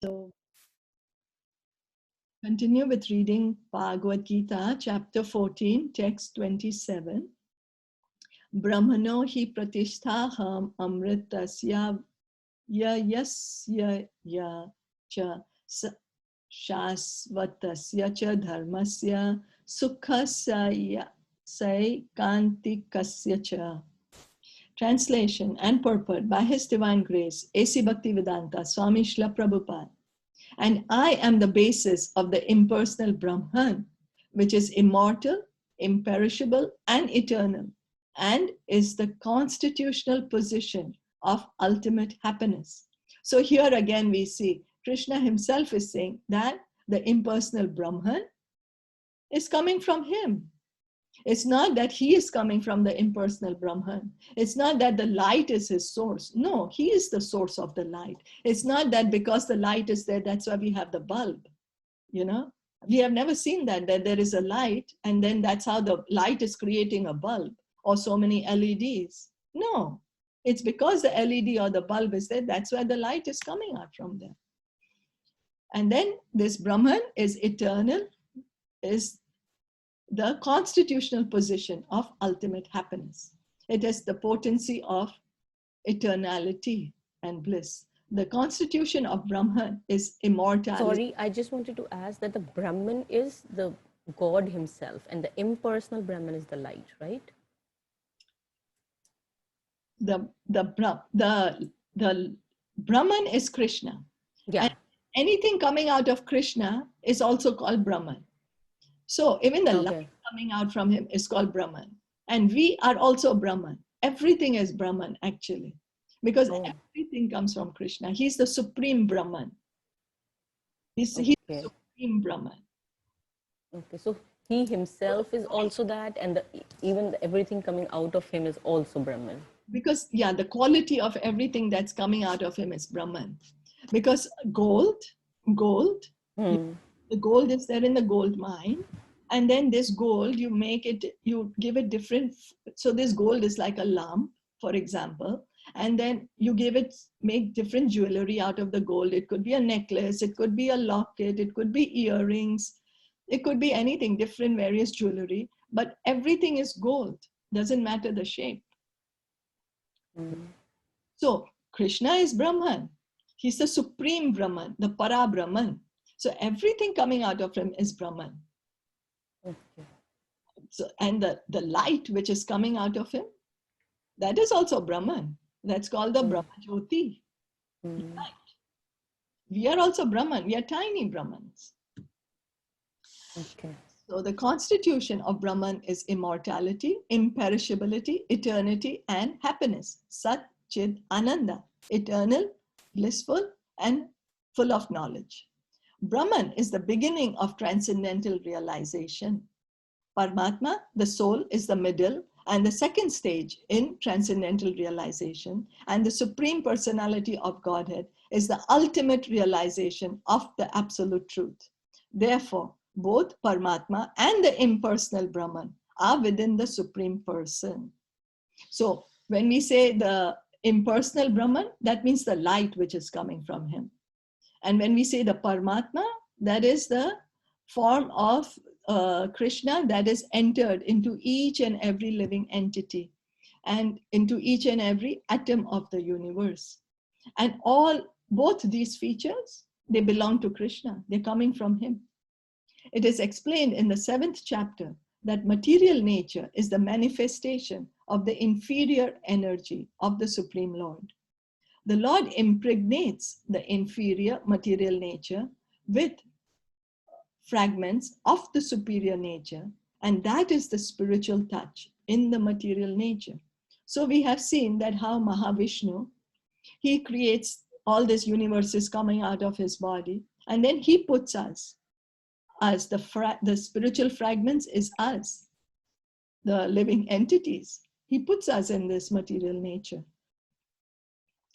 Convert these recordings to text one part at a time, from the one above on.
So continue with reading Bhagavad Gita, chapter 14, text 27. Brahmano hi pratishthaham amritasya yasya ya cha shasvatasya cha dharmasya sukhasya saikantikasya cha. Translation and purport by His Divine Grace, A.C. Bhaktivedanta Swami Srila Prabhupada. And I am the basis of the impersonal Brahman, which is immortal, imperishable, and eternal, and is the constitutional position of ultimate happiness. So here again we see Krishna himself is saying that the impersonal Brahman is coming from him. It's not that he is coming from the impersonal Brahman. It's not that the light is his source. No, he is the source of the light. It's not that because the light is there, that's why we have the bulb. You know, we have never seen that there is a light and then that's how the light is creating a bulb or so many LEDs. No, it's because the LED or the bulb is there, that's why the light is coming out from there. And then this Brahman is eternal, is the constitutional position of ultimate happiness. It is the potency of eternality and bliss. The constitution of Brahman is immortality. Sorry, I just wanted to ask that the Brahman is the God himself and the impersonal Brahman is the light, right? The Brahman is Krishna. Yeah. And anything coming out of Krishna is also called Brahman. So even the light coming out from him is called Brahman. And we are also Brahman. Everything is Brahman actually. Because everything comes from Krishna. He's the supreme Brahman. He's the supreme Brahman. Okay, so he himself is also that, and even everything coming out of him is also Brahman. Because, yeah, the quality of everything that's coming out of him is Brahman. Because gold, the gold is there in the gold mine. And then this gold, you make it, you give it different. So this gold is like a lamp, for example. And then you give it, make different jewelry out of the gold. It could be a necklace, it could be a locket, it could be earrings. It could be anything, different various jewelry. But everything is gold. Doesn't matter the shape. So Krishna is Brahman. He's the supreme Brahman, the Para Brahman. So everything coming out of him is Brahman. So, and the light which is coming out of him, that is also Brahman. That's called the Brahma Jyoti. Light. We are also Brahman. We are tiny Brahmans. Okay. So the constitution of Brahman is immortality, imperishability, eternity, and happiness. Sat, Chid, Ananda. Eternal, blissful, and full of knowledge. Brahman is the beginning of transcendental realization. Paramatma, the soul, is the middle and the second stage in transcendental realization. And the Supreme Personality of Godhead is the ultimate realization of the absolute truth. Therefore, both Paramatma and the impersonal Brahman are within the Supreme Person. So when we say the impersonal Brahman, that means the light which is coming from him. And when we say the Paramatma, that is the form of Krishna that is entered into each and every living entity and into each and every atom of the universe. And both these features, they belong to Krishna. They're coming from him. It is explained in the 7th chapter that material nature is the manifestation of the inferior energy of the Supreme Lord. The Lord impregnates the inferior material nature with fragments of the superior nature, and that is the spiritual touch in the material nature. So we have seen that how Mahavishnu, he creates all these universes coming out of his body, and then he puts us as the spiritual fragments is us, the living entities. He puts us in this material nature.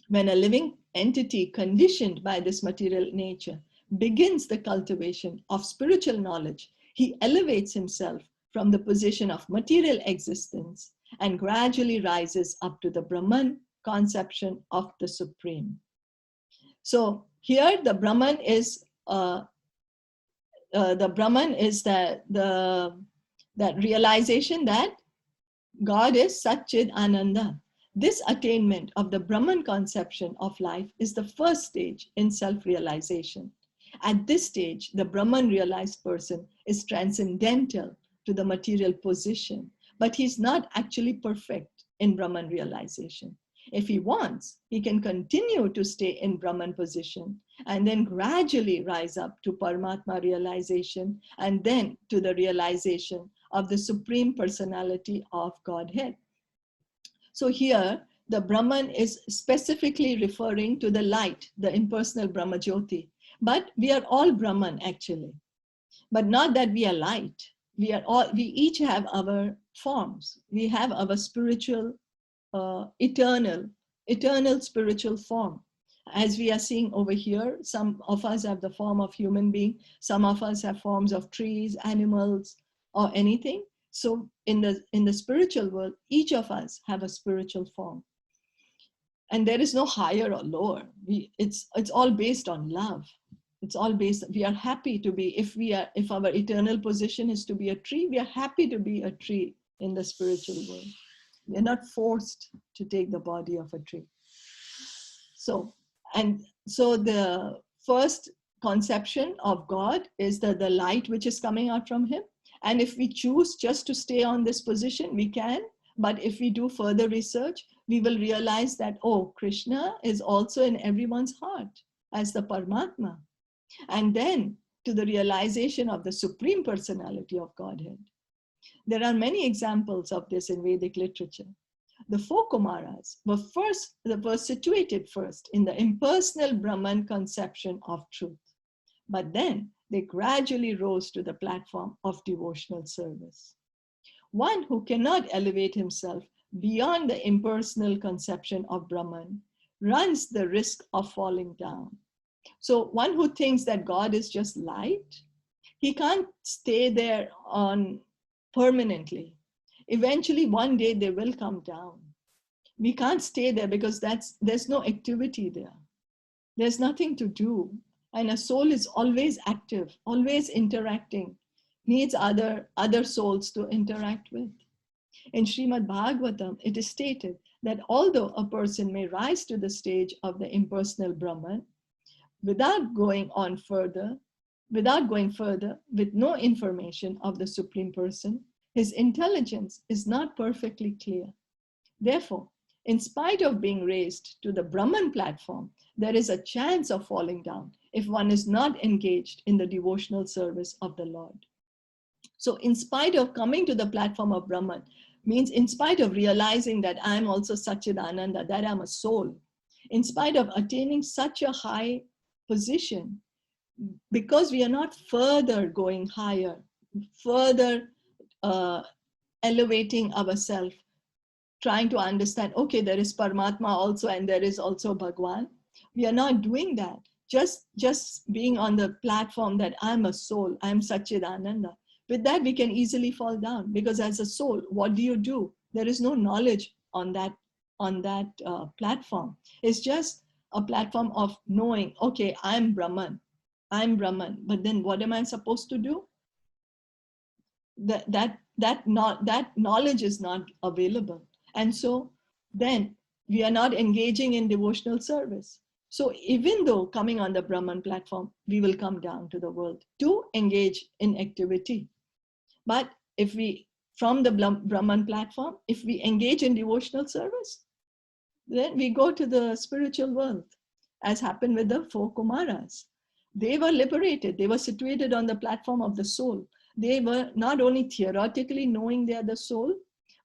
When a living entity conditioned by this material nature begins the cultivation of spiritual knowledge, he elevates himself from the position of material existence and gradually rises up to the Brahman conception of the Supreme. So here the Brahman is that realization that God is Satchid Ananda. This attainment of the Brahman conception of life is the first stage in self-realization. At this stage, the Brahman realized person is transcendental to the material position, but he's not actually perfect in Brahman realization. If he wants, he can continue to stay in Brahman position and then gradually rise up to Paramatma realization and then to the realization of the Supreme Personality of Godhead. So here, the Brahman is specifically referring to the light, the impersonal Brahma Jyoti. But we are all Brahman actually. But not that we are light. We each have our forms. We have our spiritual, eternal spiritual form. As we are seeing over here, some of us have the form of human being. Some of us have forms of trees, animals, or anything. So in the spiritual world, each of us have a spiritual form. And there is no higher or lower. It's all based on love. It's all based, we are happy to be, if our eternal position is to be a tree, we are happy to be a tree in the spiritual world. We are not forced to take the body of a tree. So the first conception of God is the light which is coming out from him. And if we choose just to stay on this position, we can. But if we do further research, we will realize that, oh, Krishna is also in everyone's heart as the Paramatma. And then to the realization of the Supreme Personality of Godhead. There are many examples of this in Vedic literature. The four Kumaras were situated first in the impersonal Brahman conception of truth. But then they gradually rose to the platform of devotional service. One who cannot elevate himself beyond the impersonal conception of Brahman runs the risk of falling down. So one who thinks that God is just light, he can't stay there on permanently. Eventually, one day they will come down. We can't stay there because there's no activity there. There's nothing to do. And a soul is always active, always interacting, needs other souls to interact with. In Srimad Bhagavatam, it is stated that although a person may rise to the stage of the impersonal Brahman, without going further, with no information of the Supreme Person, his intelligence is not perfectly clear. Therefore, in spite of being raised to the Brahman platform, there is a chance of falling down if one is not engaged in the devotional service of the Lord. So in spite of coming to the platform of Brahman, means in spite of realizing that I'm also Satchidananda, that I'm a soul, in spite of attaining such a high position, because we are not further going higher, further elevating ourselves, trying to understand, okay, there is Paramatma also and there is also Bhagwan. We are not doing that. Just being on the platform that I'm a soul, I'm Satchidananda. With that, we can easily fall down because as a soul, what do? There is no knowledge on that platform. It's just a platform of knowing, okay, I'm Brahman, but then what am I supposed to do? That knowledge is not available. And so then we are not engaging in devotional service. So even though coming on the Brahman platform, we will come down to the world to engage in activity. But if we, from the Brahman platform, if we engage in devotional service, then we go to the spiritual world, as happened with the four Kumaras. They were liberated. They were situated on the platform of the soul. They were not only theoretically knowing they are the soul,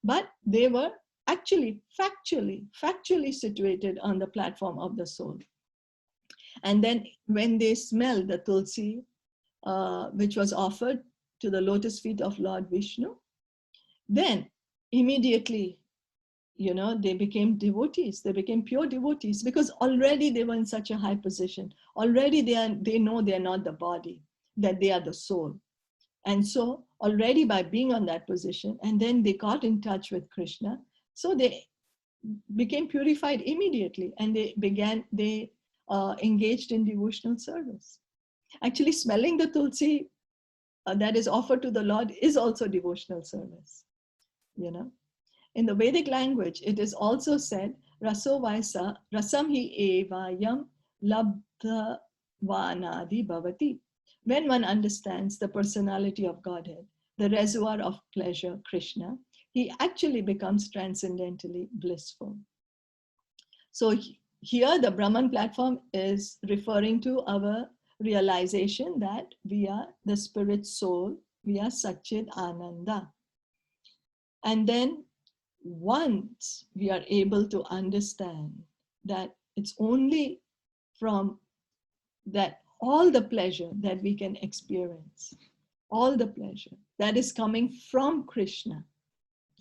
but they were actually factually situated on the platform of the soul. And then when they smelled the tulsi, which was offered to the lotus feet of Lord Vishnu, then immediately, they became devotees. They became pure devotees because already they were in such a high position. Already they know they are not the body, that they are the soul. And so already by being on that position, and then they got in touch with Krishna, so they became purified immediately, and they engaged in devotional service. Actually, smelling the tulsi that is offered to the Lord is also devotional service. You know, in the Vedic language, it is also said, Raso Vaisa, Rasam hi evayam labdha vanadi bhavati. When one understands the personality of Godhead, the reservoir of pleasure, Krishna, he actually becomes transcendently blissful. So here the Brahman platform is referring to our realization that we are the spirit soul, we are Satchid Ananda. And then once we are able to understand that it's only from that all the pleasure that we can experience, all the pleasure that is coming from Krishna,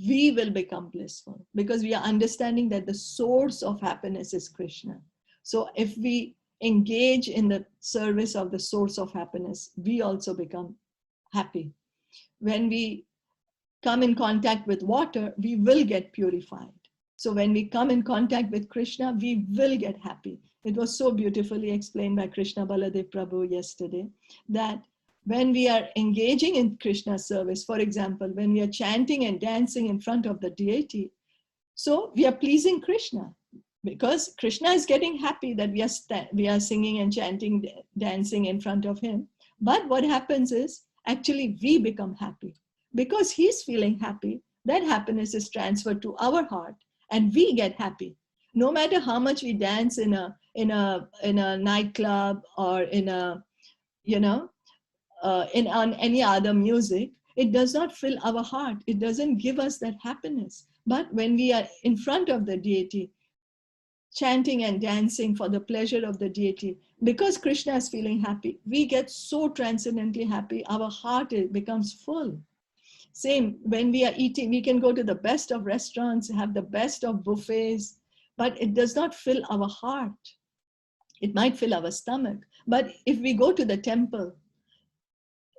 we will become blissful because we are understanding that the source of happiness is Krishna. So if we engage in the service of the source of happiness, we also become happy. When we come in contact with water, we will get purified. So when we come in contact with Krishna, we will get happy. It was so beautifully explained by Krishna Baladev Prabhu yesterday that when we are engaging in Krishna's service, for example, when we are chanting and dancing in front of the deity, so we are pleasing Krishna because Krishna is getting happy that we are singing and chanting, dancing in front of him. But what happens is actually we become happy because he's feeling happy. That happiness is transferred to our heart and we get happy. No matter how much we dance in a nightclub or in a, you know, on any other music, it does not fill our heart. It doesn't give us that happiness. But when we are in front of the deity, chanting and dancing for the pleasure of the deity, because Krishna is feeling happy, we get so transcendently happy, our heart becomes full. Same, when we are eating, we can go to the best of restaurants, have the best of buffets, but it does not fill our heart. It might fill our stomach. But if we go to the temple,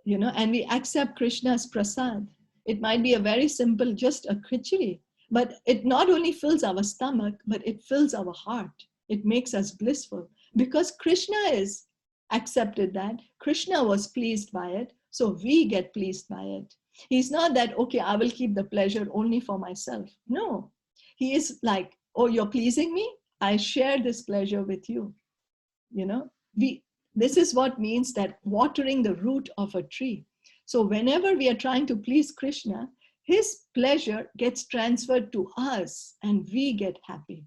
you know, and we accept Krishna's prasad, it might be a very simple, just a khichdi, but it not only fills our stomach, but it fills our heart. It makes us blissful because Krishna is accepted that. Krishna was pleased by it, so we get pleased by it. He's not that, okay, I will keep the pleasure only for myself. No, he is like, oh, you're pleasing me? I share this pleasure with you. You know, this is what means that watering the root of a tree. So whenever we are trying to please Krishna, his pleasure gets transferred to us and we get happy.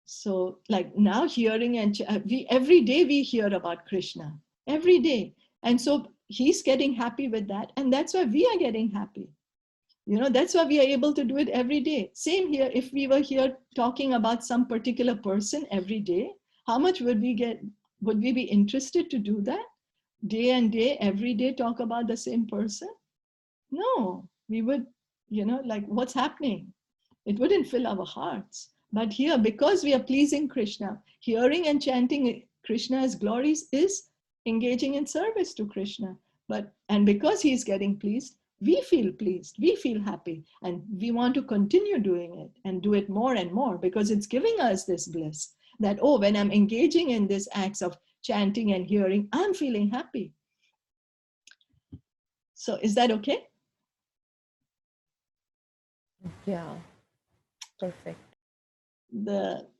So like now hearing and every day we hear about Krishna, every day. And so he's getting happy with that. And that's why we are getting happy. You know, that's why we are able to do it every day. Same here, if we were here talking about some particular person every day, how much would we get? Would we be interested to do that? Day and day, every day, talk about the same person? No, we would, you know, like what's happening? It wouldn't fill our hearts. But here, because we are pleasing Krishna, hearing and chanting Krishna's glories is engaging in service to Krishna. And because he's getting pleased, we feel happy, and we want to continue doing it and do it more and more because it's giving us this bliss that, oh, when I'm engaging in these acts of chanting and hearing, I'm feeling happy. So is that okay? Yeah, perfect.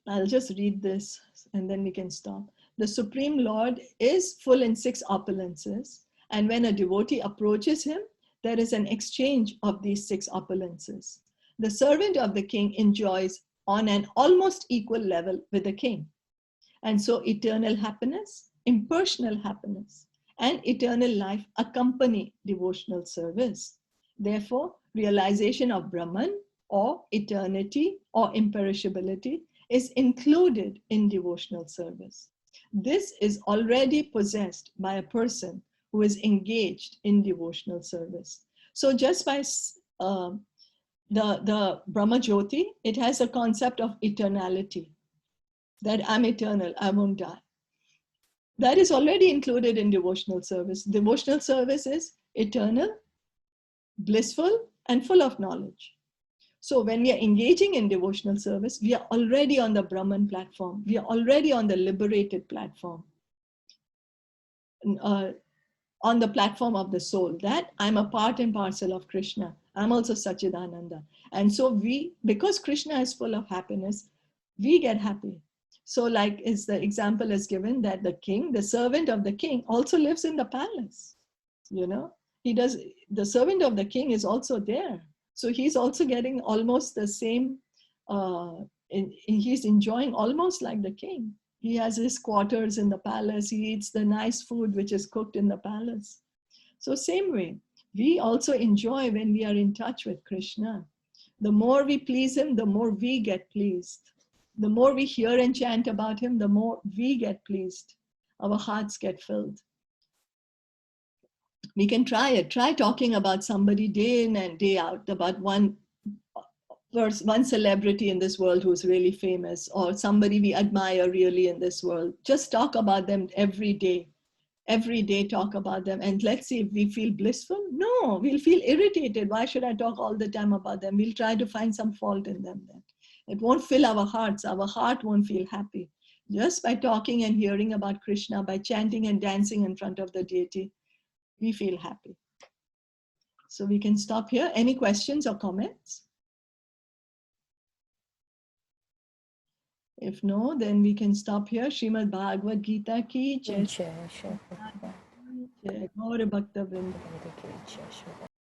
I'll just read this and then we can stop. The Supreme Lord is full in 6 opulences, and when a devotee approaches him, there is an exchange of these 6 opulences. The servant of the king enjoys on an almost equal level with the king. And so eternal happiness, impersonal happiness, and eternal life accompany devotional service. Therefore, realization of Brahman or eternity or imperishability is included in devotional service. This is already possessed by a person who is engaged in devotional service. So just by the Brahma Jyoti, it has a concept of eternality, that I'm eternal, I won't die. That is already included in devotional service. Devotional service is eternal, blissful, and full of knowledge. So when we are engaging in devotional service, we are already on the Brahman platform. We are already on the liberated platform, on the platform of the soul, that I'm a part and parcel of Krishna. I'm also Sachidananda. And so because Krishna is full of happiness, we get happy. So like is the example is given that the king, the servant of the king also lives in the palace. The servant of the king is also there. So he's also getting almost the same, he's enjoying almost like the king. He has his quarters in the palace. He eats the nice food which is cooked in the palace. So same way, we also enjoy when we are in touch with Krishna. The more we please him, the more we get pleased. The more we hear and chant about him, the more we get pleased. Our hearts get filled. We can try it. Try talking about somebody day in and day out, about one celebrity in this world who's really famous, or somebody we admire really in this world. Just talk about them every day. Every day talk about them, and let's see if we feel blissful. No, we'll feel irritated. Why should I talk all the time about them? We'll try to find some fault in them then. It won't fill our hearts. Our heart won't feel happy. Just by talking and hearing about Krishna, by chanting and dancing in front of the deity, we feel happy. So we can stop here. Any questions or comments? If no, then we can stop here. Srimad Bhagavad Gita ki jai. Gaur Bhakta Vrinda.